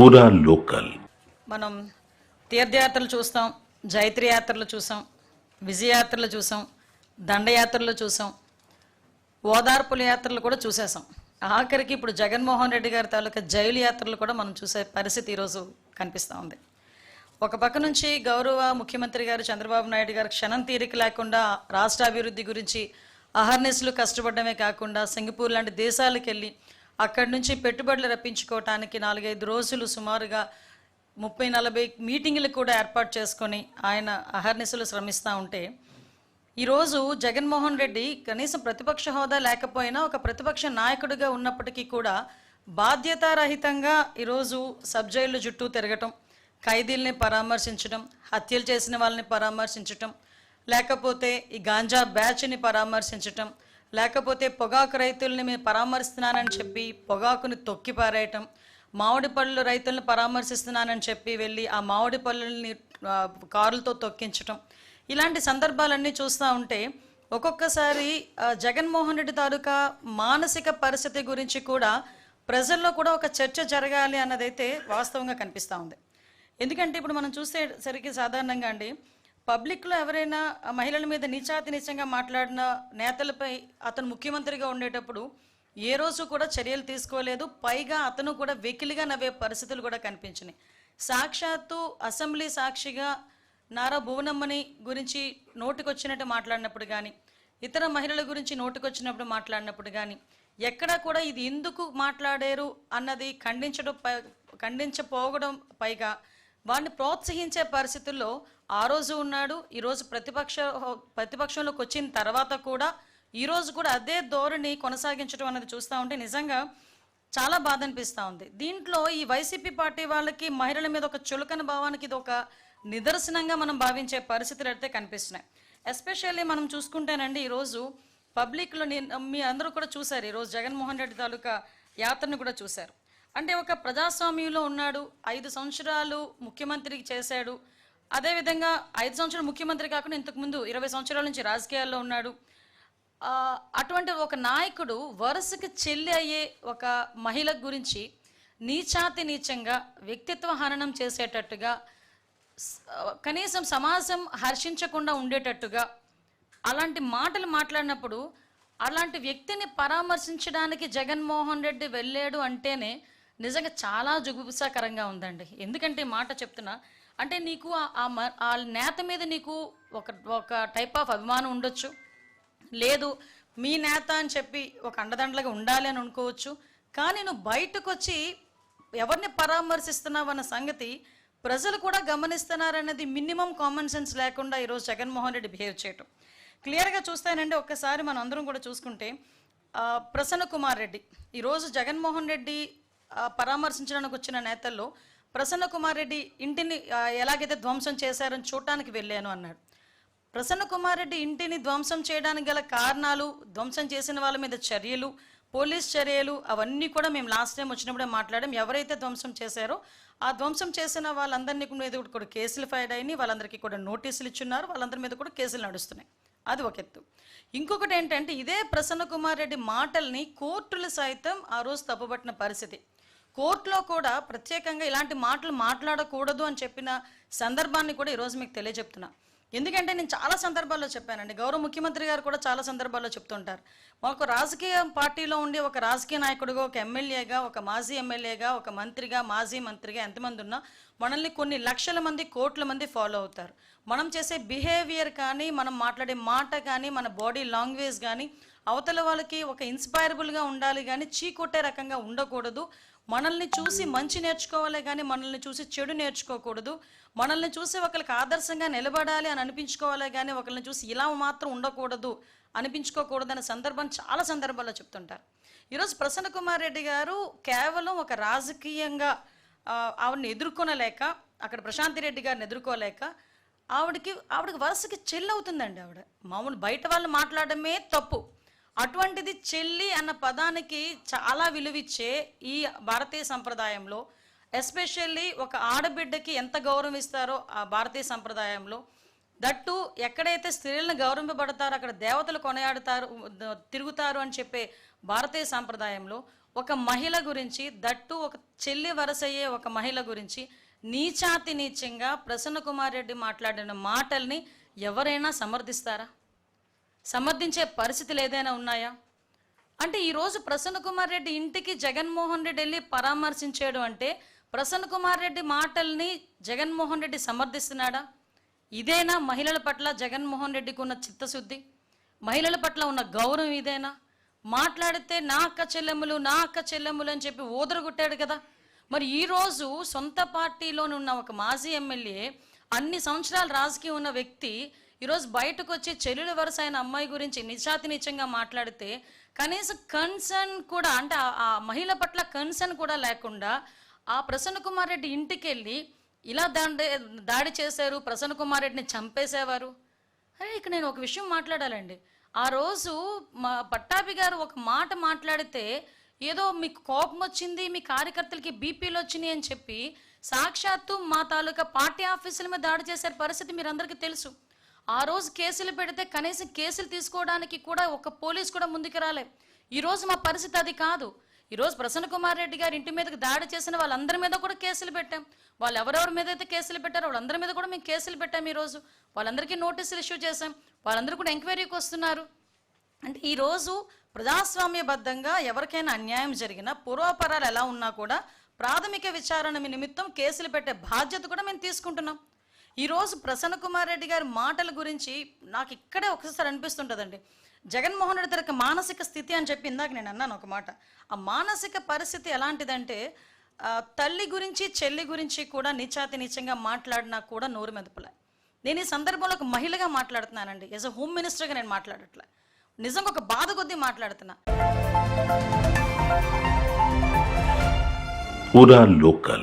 పూరా లోకల్. మనం తీర్థయాత్రలు చూస్తాం, జైత్రి యాత్రలు చూసాం, విజయయాత్రలు చూసాం, దండయాత్రలు చూసాం, ఓదార్పుల యాత్రలు కూడా చూసేసాం. ఆఖరికి ఇప్పుడు జగన్మోహన్ రెడ్డి గారి తాలూకా జైలు యాత్రలు కూడా మనం చూసే పరిస్థితి ఈరోజు కనిపిస్తూ ఉంది. ఒక పక్క నుంచి గౌరవ ముఖ్యమంత్రి గారు చంద్రబాబు నాయుడు గారు క్షణం తీరిక లేకుండా రాష్ట్ర అభివృద్ధి గురించి అహర్నిశలు కష్టపడమే కాకుండా సింగపూర్ లాంటి దేశాలకు వెళ్ళి అక్కడి నుంచి పెట్టుబడులు రప్పించుకోవటానికి 4-5 రోజులు సుమారుగా 30-40 మీటింగులు కూడా ఏర్పాటు చేసుకొని ఆయన అహర్నిశలు శ్రమిస్తూ ఉంటే, ఈరోజు జగన్మోహన్ రెడ్డి కనీసం ప్రతిపక్ష హోదా లేకపోయినా ఒక ప్రతిపక్ష నాయకుడిగా ఉన్నప్పటికీ కూడా బాధ్యతారహితంగా ఈరోజు సబ్ జైళ్ళు చుట్టూ తిరగటం, ఖైదీల్ని పరామర్శించడం, హత్యలు చేసిన వాళ్ళని పరామర్శించటం, లేకపోతే ఈ గాంజా బ్యాచ్ని పరామర్శించటం, లేకపోతే పొగాకు రైతుల్ని మేము పరామర్శిస్తున్నానని చెప్పి పొగాకుని తొక్కి పారేయటం, మామిడి పళ్ళు రైతులను పరామర్శిస్తున్నానని చెప్పి వెళ్ళి ఆ మామిడి పళ్ళని కారులతో తొక్కించటం, ఇలాంటి సందర్భాలన్నీ చూస్తూ ఉంటే ఒక్కొక్కసారి జగన్మోహన్ రెడ్డి తాలూకా మానసిక పరిస్థితి గురించి కూడా ప్రజల్లో కూడా ఒక చర్చ జరగాలి అన్నదైతే వాస్తవంగా కనిపిస్తూ ఉంది. ఎందుకంటే ఇప్పుడు మనం చూసేసరికి సాధారణంగా అండి, పబ్లిక్లో ఎవరైనా మహిళల మీద నీచాతి నీచంగా మాట్లాడిన నేతలపై అతను ముఖ్యమంత్రిగా ఉండేటప్పుడు ఏ రోజు కూడా చర్యలు తీసుకోలేదు. పైగా అతను కూడా వెకిలిగా నవ్వే పరిస్థితులు కూడా కనిపించినాయి. సాక్షాత్తు అసెంబ్లీ సాక్షిగా నారా భువనమ్మని గురించి నోటికొచ్చినట్టు మాట్లాడినప్పుడు కానీ, ఇతర మహిళల గురించి నోటికొచ్చినప్పుడు మాట్లాడినప్పుడు కానీ ఎక్కడా కూడా ఇది ఎందుకు మాట్లాడారు అన్నది ఖండించపోవడం, పైగా వాడిని ప్రోత్సహించే పరిస్థితుల్లో ఆ రోజు ఉన్నాడు. ఈరోజు ప్రతిపక్షంలోకి వచ్చిన తర్వాత కూడా ఈరోజు కూడా అదే ధోరణి కొనసాగించడం అన్నది చూస్తూ ఉంటే నిజంగా చాలా బాధ అనిపిస్తూ ఉంది. దీంట్లో ఈ వైసీపీ పార్టీ వాళ్ళకి మహిళల మీద ఒక చులకన భావానికి ఇది ఒక నిదర్శనంగా మనం భావించే పరిస్థితులు అయితే కనిపిస్తున్నాయి. ఎస్పెషల్లీ మనం చూసుకుంటేనండి, ఈరోజు పబ్లిక్లో మీ అందరూ కూడా చూశారు, ఈరోజు జగన్మోహన్ రెడ్డి తాలూకా యాత్రను కూడా చూశారు. అంటే ఒక ప్రజాస్వామ్యంలో ఉన్నాడు, 5 సంవత్సరాలు ముఖ్యమంత్రి చేశాడు. అదేవిధంగా 5 సంవత్సరాలు ముఖ్యమంత్రి కాకుండా ఇంతకుముందు 20 సంవత్సరాల నుంచి రాజకీయాల్లో ఉన్నాడు. అటువంటి ఒక నాయకుడు వరుసకి చెల్లి అయ్యే ఒక మహిళ గురించి నీచాతి నీచంగా వ్యక్తిత్వ హననం చేసేటట్టుగా, కనీసం సమాజం హర్షించకుండా ఉండేటట్టుగా అలాంటి మాటలు మాట్లాడినప్పుడు అలాంటి వ్యక్తిని పరామర్శించడానికి జగన్మోహన్ రెడ్డి వెళ్ళాడు అంటేనే నిజంగా చాలా జుగుప్సాకరంగా ఉందండి. ఎందుకంటే మాట చెప్తున్నా అంటే నీకు ఆ నేత మీద నీకు ఒక టైప్ ఆఫ్ అభిమానం ఉండొచ్చు, లేదు మీ నేత అని చెప్పి ఒక అండదండలుగా ఉండాలి అని అనుకోవచ్చు. కానీ నువ్వు బయటకు వచ్చి ఎవరిని పరామర్శిస్తున్నావు అన్న సంగతి ప్రజలు కూడా గమనిస్తున్నారన్నది మినిమం కామన్ సెన్స్ లేకుండా ఈరోజు జగన్మోహన్ రెడ్డి బిహేవ్ చేయటం క్లియర్గా చూస్తానండి. ఒక్కసారి మనం అందరం కూడా చూసుకుంటే ప్రసన్న కుమార్ రెడ్డి ఈరోజు జగన్మోహన్ రెడ్డి పరామర్శించడానికి వచ్చిన నేతల్లో ప్రసన్న కుమార్ రెడ్డి ఇంటిని ఎలాగైతే ధ్వంసం చేశారని చూడటానికి వెళ్ళాను అన్నాడు. ప్రసన్న కుమార్ రెడ్డి ఇంటిని ధ్వంసం చేయడానికి గల కారణాలు, ధ్వంసం చేసిన వాళ్ళ మీద చర్యలు, పోలీస్ చర్యలు అవన్నీ కూడా మేము లాస్ట్ టైం వచ్చినప్పుడే మాట్లాడాం. ఎవరైతే ధ్వంసం చేశారో ఆ ధ్వంసం చేసిన వాళ్ళందరినీ మీద కూడా కేసులు ఫైల్ అయినాయి, వాళ్ళందరికీ కూడా నోటీసులు ఇచ్చున్నారు, వాళ్ళందరి మీద కూడా కేసులు నడుస్తున్నాయి. అది ఒక ఎత్తు. ఇంకొకటి ఏంటంటే ఇదే ప్రసన్న కుమార్ రెడ్డి మాటల్ని కోర్టులు సైతం ఆ రోజు తప్పుపట్టిన పరిస్థితి. కోర్టులో కూడా ప్రత్యేకంగా ఇలాంటి మాటలు మాట్లాడకూడదు అని చెప్పిన సందర్భాన్ని కూడా ఈరోజు మీకు తెలియజెప్తున్నా. ఎందుకంటే నేను చాలా సందర్భాల్లో చెప్పానండి, గౌరవ ముఖ్యమంత్రి గారు కూడా చాలా సందర్భాల్లో చెప్తుంటారు, మాకు రాజకీయ పార్టీలో ఉండి ఒక రాజకీయ నాయకుడిగా, ఒక ఎమ్మెల్యేగా, ఒక మాజీ ఎమ్మెల్యేగా, ఒక మంత్రిగా, మాజీ మంత్రిగా ఎంతమంది ఉన్నా మనల్ని కొన్ని లక్షల మంది, కోట్ల మంది ఫాలో అవుతారు. మనం చేసే బిహేవియర్ కానీ, మనం మాట్లాడే మాట కానీ, మన బాడీ లాంగ్వేజ్ కానీ అవతల వాళ్ళకి ఒక ఇన్స్పైరబుల్గా ఉండాలి కానీ చీకొట్టే రకంగా ఉండకూడదు. మనల్ని చూసి మంచి నేర్చుకోవాలి కానీ మనల్ని చూసి చెడు నేర్చుకోకూడదు. మనల్ని చూసి ఒకరికి ఆదర్శంగా నిలబడాలి అని అనిపించుకోవాలి కానీ ఒకరిని చూసి ఇలా మాత్రం ఉండకూడదు అనిపించుకోకూడదు అనే సందర్భం చాలా సందర్భాల్లో చెప్తుంటారు. ఈరోజు ప్రసన్న కుమార్ రెడ్డి గారు కేవలం ఒక రాజకీయంగా ఆవిడని ఎదుర్కొనలేక, అక్కడ ప్రశాంతి రెడ్డి గారిని ఎదుర్కోలేక ఆవిడకి వరుసకి చెల్లి అవుతుందండి. ఆవిడ మామూలు బయట వాళ్ళు మాట్లాడమే తప్పు, అటువంటిది చెల్లి అన్న పదానికి చాలా విలువిచ్చే ఈ భారతీయ సంప్రదాయంలో, ఎస్పెషల్లీ ఒక ఆడబిడ్డకి ఎంత గౌరవం ఇస్తారో ఆ భారతీయ సంప్రదాయంలో, దట్టు ఎక్కడైతే స్త్రీలను గౌరవింపబడతారో అక్కడ దేవతలు కొనయాడుతారు, తిరుగుతారు అని చెప్పే భారతీయ సాంప్రదాయంలో ఒక మహిళ గురించి, దట్టు ఒక చెల్లి వరసయ్యే ఒక మహిళ గురించి నీచాతి నీచంగా ప్రసన్న కుమార్ రెడ్డి మాట్లాడిన మాటల్ని ఎవరైనా సమర్థిస్తారా? సమర్థించే పరిస్థితులు ఏదైనా ఉన్నాయా? అంటే ఈరోజు ప్రసన్న కుమార్ రెడ్డి ఇంటికి జగన్మోహన్ రెడ్డి వెళ్ళి పరామర్శించాడు అంటే ప్రసన్న కుమార్ రెడ్డి మాటల్ని జగన్మోహన్ రెడ్డి సమర్థిస్తున్నాడా? ఇదేనా మహిళల పట్ల జగన్మోహన్ రెడ్డికి ఉన్న చిత్తశుద్ధి? మహిళల పట్ల ఉన్న గౌరవం ఇదేనా? మాట్లాడితే నా అక్క చెల్లెమ్ములు అని చెప్పి ఊదరగొట్టాడు కదా. మరి ఈరోజు సొంత పార్టీలోనున్న ఒక మాజీ ఎమ్మెల్యే, అన్ని సంవత్సరాలు రాజకీయం ఉన్న వ్యక్తి ఈరోజు బయటకు వచ్చి చెల్లెలు వరుస అయిన అమ్మాయి గురించి నిజాతి నిజంగా మాట్లాడితే కనీసం కన్సర్న్ కూడా, అంటే ఆ మహిళ పట్ల కన్సర్న్ కూడా లేకుండా ఆ ప్రసన్న కుమార్ రెడ్డి ఇంటికి వెళ్ళి ఇలా దాడి చేశారు, ప్రసన్న కుమార్ రెడ్డిని చంపేసేవారు. అరే ఇక్కడ నేను ఒక విషయం మాట్లాడాలండి. ఆ రోజు మా పట్టాభి గారు ఒక మాట మాట్లాడితే ఏదో మీకు కోపం వచ్చింది, మీ కార్యకర్తలకి బీపీలు వచ్చినాయి అని చెప్పి సాక్షాత్తు మా తాలూకా పార్టీ ఆఫీసుల మీద దాడి చేసే పరిస్థితి మీరు అందరికీ తెలుసు. ఆ రోజు కేసులు పెడితే కనీసం కేసులు తీసుకోవడానికి కూడా ఒక పోలీస్ కూడా ముందుకు రాలే. ఈరోజు మా పరిస్థితి అది కాదు. ఈరోజు ప్రసన్న కుమార్ రెడ్డి గారి ఇంటి మీదకి దాడి చేసిన వాళ్ళందరి మీద కూడా కేసులు పెట్టాం. వాళ్ళు ఎవరెవరి మీద అయితే కేసులు పెట్టారో వాళ్ళందరి మీద కూడా మేము కేసులు పెట్టాం. ఈరోజు వాళ్ళందరికీ నోటీసులు ఇష్యూ చేశాం. వాళ్ళందరూ కూడా ఎంక్వైరీకి వస్తున్నారు. అంటే ఈరోజు ప్రజాస్వామ్యబద్ధంగా ఎవరికైనా అన్యాయం జరిగినా, పూర్వాపరాలు ఎలా ఉన్నా కూడా ప్రాథమిక విచారణ నిమిత్తం కేసులు పెట్టే బాధ్యత కూడా మేము తీసుకుంటున్నాం. ఈరోజు ప్రసన్న కుమార్ రెడ్డి గారి మాటల గురించి నాకు ఇక్కడే ఒకసారి అనిపిస్తుంటుందండి. జగన్మోహన్ రెడ్డి తనకి మానసిక స్థితి అని చెప్పి ఇందాక నేను అన్నాను ఒక మాట. ఆ మానసిక పరిస్థితి ఎలాంటిదంటే తల్లి గురించి చెల్లి గురించి కూడా నీచాతి నీచంగా మాట్లాడినా కూడా నోరు మెదపలే. నేను ఈ సందర్భంలో ఒక మహిళగా మాట్లాడుతున్నానండి. యాజ్ అ హోమ్ మినిస్టర్గా నేను మాట్లాడట్లే, నిజంగా ఒక బాధ కొద్దీ మాట్లాడుతున్నా. पूरा लोकल।